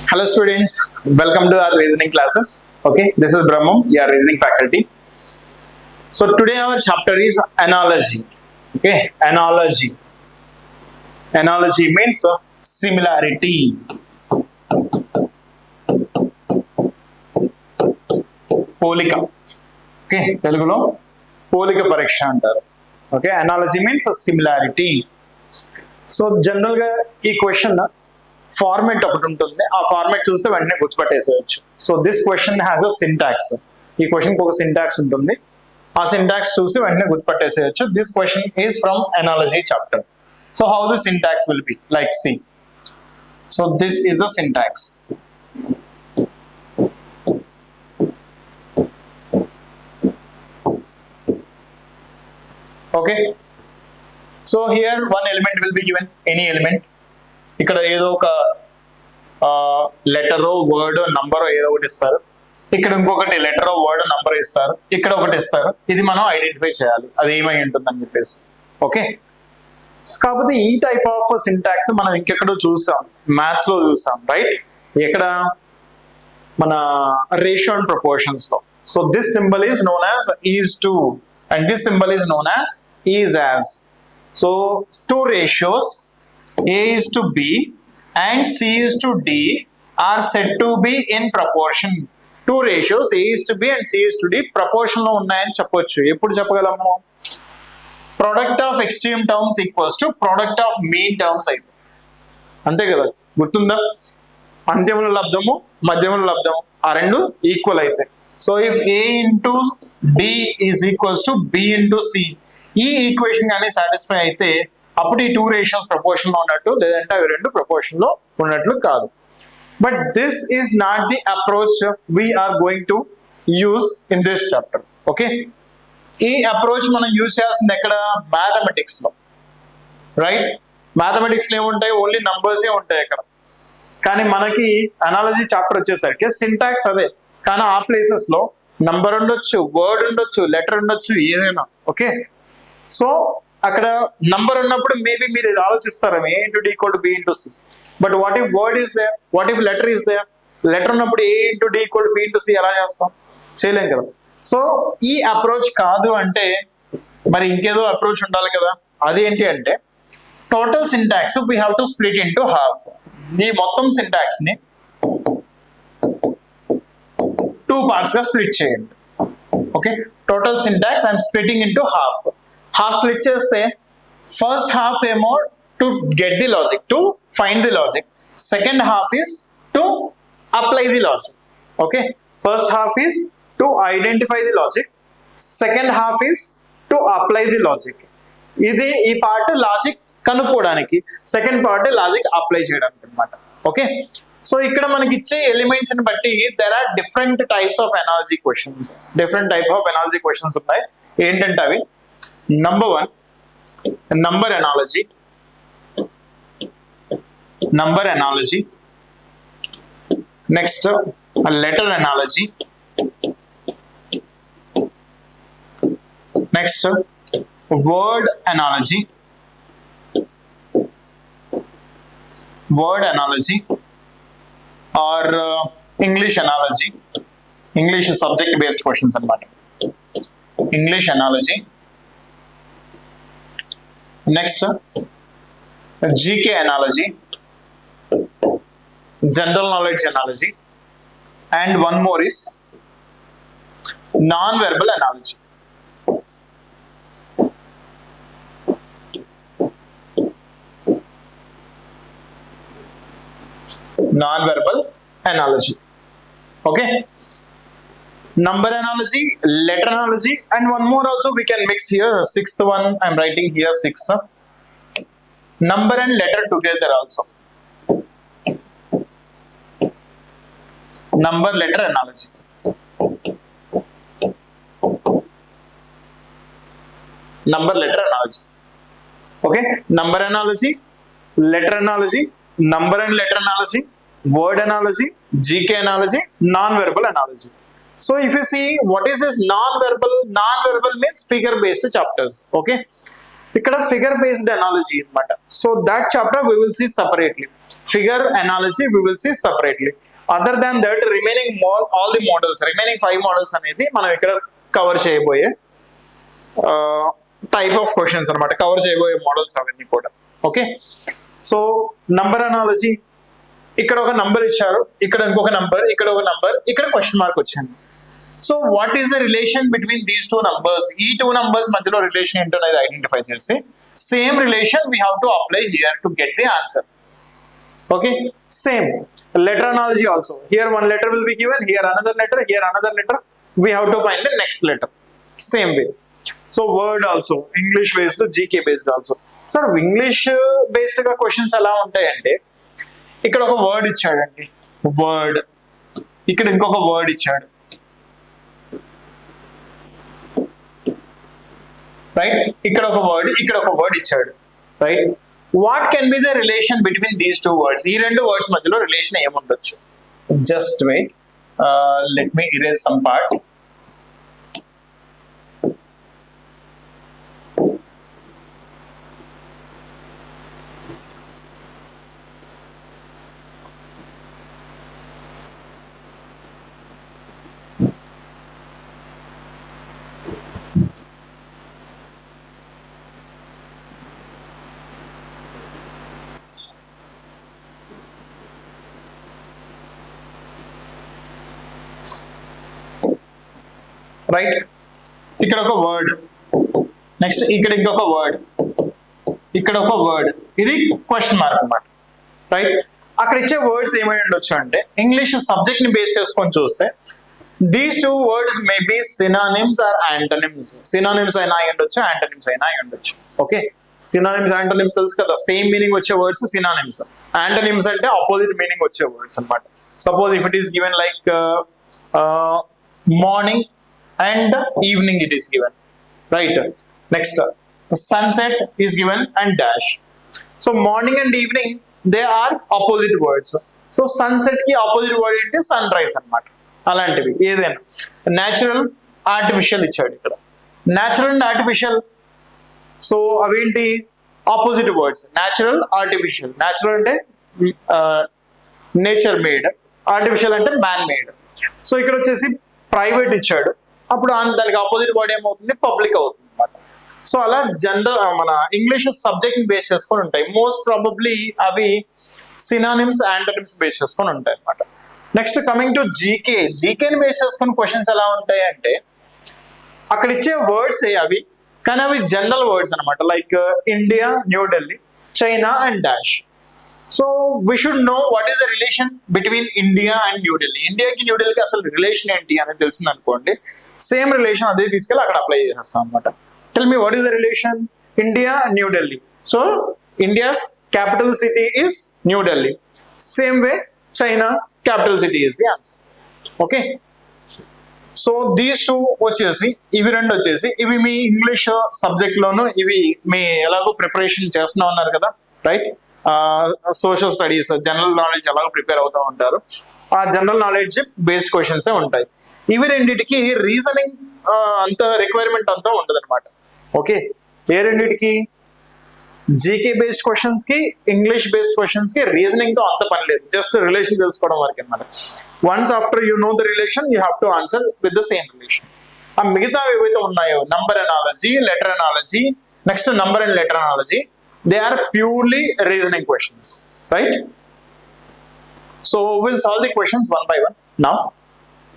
Hello students, welcome to our reasoning classes. Okay, this is Brahmam, your reasoning faculty. So today our chapter is analogy. Okay, analogy. Analogy means similarity. పోలిక. Okay, తెలుగులో పోలిక పరీక్ష అంటారు. Okay, analogy means similarity. So general గా ఈ question format ఒకటి ఉంటుంది, ఆ ఫార్మేట్ చూస్తే వెంటనే గుర్తుపట్టేసేయచ్చు. So this question has a syntax. ఈ క్వశ్చన్ కి ఒక సింటాక్స్ ఉంటుంది, ఆ సింటాక్స్ చూసి వెంటనే గుర్తుపట్టేసేయచ్చు. This question is from analogy chapter. So how the syntax will be like C. So this is the syntax. Okay, so here one element will be given, any element. ఇక్కడ ఏదో ఒక లెటరో word నంబరో ఏదో ఒకటి ఇస్తారు, ఇక్కడ ఇంకొకటి లెటరో వర్డ్ నంబర్ ఇస్తారు, ఇక్కడ ఒకటి ఇస్తారు. ఇది మనం ఐడెంటిఫై చేయాలి అది ఏమై ఉంటుందని చెప్పేసి. ఓకే, కాకపోతే ఈ టైప్ ఆఫ్ సింటాక్స్ మనం ఇంకెక్కడో చూసాం, మ్యాథ్స్ లో చూసాం, రైట్? ఎక్కడ? మన రేషియో అండ్ ప్రపోర్షన్స్ లో. So this symbol is known as is to and this symbol is known as is as. So two ratios A is to B and C is to D are said to be in proportion. Two ratios A is to B and C is to D proportion లో ఉన్నాయని చెప్పొచ్చు. ఎప్పుడు చెప్పగలము? Product of extreme terms equals to product of mean terms అయితే, అంతే కదా? గుర్తుందా? అంత్యముల లబ్ధము మధ్యముల లబ్ధము ఆ రెండు ఈక్వల్ అయితే. So if A into D is equals to B into C, ఈ ఈక్వేషన్ కానీ సాటిస్ఫై అయితే అప్పుడు ఈ టూ రేషియోస్ ప్రపోర్షన్ లో ఉన్నట్టు, లేదంటే అవి రెండు ప్రపోర్షన్ లో ఉన్నట్లు కాదు. But this is not the approach we're going to use in this chapter. Okay, ఈ అప్రోచ్ మనం యూజ్ చేయాల్సింది ఎక్కడ? మ్యాథమెటిక్స్ లో, రైట్? మ్యాథమెటిక్స్ లో ఏముంటాయి? ఓన్లీ నంబర్స్ ఏ ఉంటాయి అక్కడ. కానీ మనకి అనాలజీ చాప్టర్ వచ్చేసరికి సింటాక్స్ అదే, కానీ ఆ ప్లేసెస్ లో నంబర్ ఉండొచ్చు, వర్డ్ ఉండొచ్చు, లెటర్ ఉండొచ్చు, ఏదైనా. ఓకే, సో అక్కడ నంబర్ ఉన్నప్పుడు మేబీ మీరు ఇది ఆలోచిస్తారు, A into D equal to B into C. But what if word is there, what if letter is there? Letter ఉన్నప్పుడు A into D equal to B into C ఎలా చేస్తాం? చేయలేం కదా. సో ఈ అప్రోచ్ కాదు అంటే మరి ఇంకేదో అప్రోచ్ ఉండాలి కదా. అదేంటి అంటే total syntax we have to split into half. ఈ మొత్తం సింటాక్స్ ని టూ పార్ట్స్ గా స్ప్లిట్ చేయండి. Okay, total syntax I'm splitting into half. Half split చేస్తే ఫస్ట్ హాఫ్ ఏమో to get the logic, to find the logic. Second half is to apply the logic. Okay, first half is to identify the logic, second half is to apply the logic. ఇది ఈ part logic కనుక్కోవడానికి, second part logic apply చేయడానికి అనమాట. Okay, so ఇక్కడ మనకి ఇచ్చే elements ని బట్టి there are different types of analogy questions. Different type of analogy questions ఉన్నాయి. ఏంటంటే అవి: number 1 number analogy, number analogy. Next letter analogy. Next word analogy, word analogy or English analogy. English subject based questions అన్నమాట. English analogy. Next GK analogy, general knowledge analogy, and one more is non verbal analogy. Non verbal analogy. Okay, number analogy, letter analogy, and one more also we can mix here. Sixth one I'm writing here 6. Number and letter together also. Number letter analogy. Number letter analogy. Okay, number analogy, letter analogy, number and letter analogy, word analogy, GK analogy, non-verbal analogy. So if you see what is this non-verbal means figure based chapters. Okay, ఇక్కడ figure based analogy అన్నమాట. So that chapter we will see separately. Figure analogy we will see separately. Other than that remaining all the models, remaining 5 models అనేది మనం ఇక్కడ cover చేయబోయే type of questions అనమాట, cover చేయబోయే models అవన్నీ కూడా. Okay, so number analogy, ఇక్కడ ఒక నంబర్ ఇచ్చారు, ఇక్కడ ఇంకొక నంబర్, ఇక్కడ ఒక నంబర్, ఇక్కడ క్వశ్చన్ మార్క్ వచ్చింది. So what is the relation between these 2 numbers? ఈ 2 నంబర్స్ మధ్యలో రిలేషన్ ఏంటో అనేది ఐడెంటిఫై చేసి same relation we have to apply here to get the answer. Okay, same letter analogy also. Here 1 letter will be given, here another letter, here another letter. We have to find the next letter. Same way. So word also, English based, GK based also. Sir, English based గా questions ఎలా ఉంటాయంటే, ఇక్కడ ఒక word ఇచ్చాడండి, word, ఇక్కడ ఇంకొక word ఇచ్చాడు, right? ఇక్కడ ఒక వర్డ్, ఇక్కడ ఒక వర్డ్ ఇచ్చాడు, right? What can be the relation between these 2 words? ఈ 2 words మధ్యలో రిలేషన్ ఏముండొచ్చు? Just wait, let me erase some part. Right, ఇక్కడ ఒక వర్డ్, నెక్స్ట్ ఇక్కడ ఇంకొక వర్డ్, ఇక్కడ ఒక వర్డ్, ఇది క్వశ్చన్ మార్క్ అన్నమాట, రైట్? అక్కడ ఇచ్చే వర్డ్స్ ఏమై ఉండొచ్చు అంటే, ఇంగ్లీష్ సబ్జెక్ట్ ని బేస్ చేసుకొని చూస్తే these 2 words may be synonyms or antonyms. Synonyms అయినా అయి ఉండొచ్చు, యాంటనిమ్స్ అయినా అయి ఉండొచ్చు. ఓకే, సినానిమ్స్ యాంటనిమ్స్ తెలుసు కదా, సేమ్ మీనింగ్ వచ్చే వర్డ్స్ సినానిమ్స్. యాంటనిమ్స్ అంటే ఆపోజిట్ మీనింగ్ వచ్చే వర్డ్స్ అన్నమాట. Suppose if it is given like morning and evening it is given, right? Next, sunset is given and dash. So morning and evening they are opposite words. So sunset ki opposite word enti sunrise annamata. Alantivi edaina natural, artificial ichadu ikkada. Natural and artificial, so aventi opposite words. Natural, artificial. Natural ante nature made, artificial ante man made. So ikkada vachesi private ichadu, అప్పుడు దానికి opposite word ఏమవుతుంది? Public అవుతుంది అనమాట. So అలా general మన English subject base చేసుకొని ఉంటాయి. Most probably అవి సినానిమ్స్, యాంటనిమ్స్ బేస్ చేసుకొని ఉంటాయి అనమాట. Next coming to GK. జీకేని base చేసుకుని క్వశ్చన్స్ ఎలా ఉంటాయి అంటే, అక్కడ ఇచ్చే వర్డ్స్ అవి, కానీ అవి జనరల్ వర్డ్స్ అనమాట. Like India, New Delhi, China and dash. So we should know what is the relation between India and New Delhi. ఇండియాకి న్యూఢిల్లీకి అసలు రిలేషన్ ఏంటి అనేది తెలిసింది అనుకోండి, సేమ్ రిలేషన్ అదే తీసుకెళ్ళి అక్కడ అప్లై చేసేస్తాం అనమాట. Tell me what is the relation India and New Delhi. So India's capital city is New Delhi. Same way China capital city is the answer. Okay, so these 2 వచ్చేసి, ఇవి 2 వచ్చేసి, ఇవి మీ ఇంగ్లీష్ సబ్జెక్ట్ లోను ఇవి మీ ఎలాగో ప్రిపరేషన్ చేస్తున్నా ఉన్నారు కదా, right? Social studies, general knowledge ఎలాగో ప్రిపేర్ అవుతూ ఉంటారు. ఆ జనరల్ నాలెడ్జ్ బేస్డ్ క్వశ్చన్స్ ఉంటాయి. ఇవి రెండింటికి రీజనింగ్ అంత రిక్వైర్మెంట్ అంతా ఉండదు అనమాట. ఓకే, ఏ రెండింటికి? జీకే బేస్డ్ క్వశ్చన్స్ కి, ఇంగ్లీష్ బేస్డ్ క్వశ్చన్స్ కి రీజనింగ్ తో అంత పని లేదు, జస్ట్ రిలేషన్ తెలుసుకోవడం వరకు అనమాట. Once after you know the relation you have to answer with the same relation. ఆ మిగతా ఏవైతే ఉన్నాయో, number analogy, letter analogy, next number and letter analogy, they are purely reasoning questions, right? So we'll solve the questions one by one now.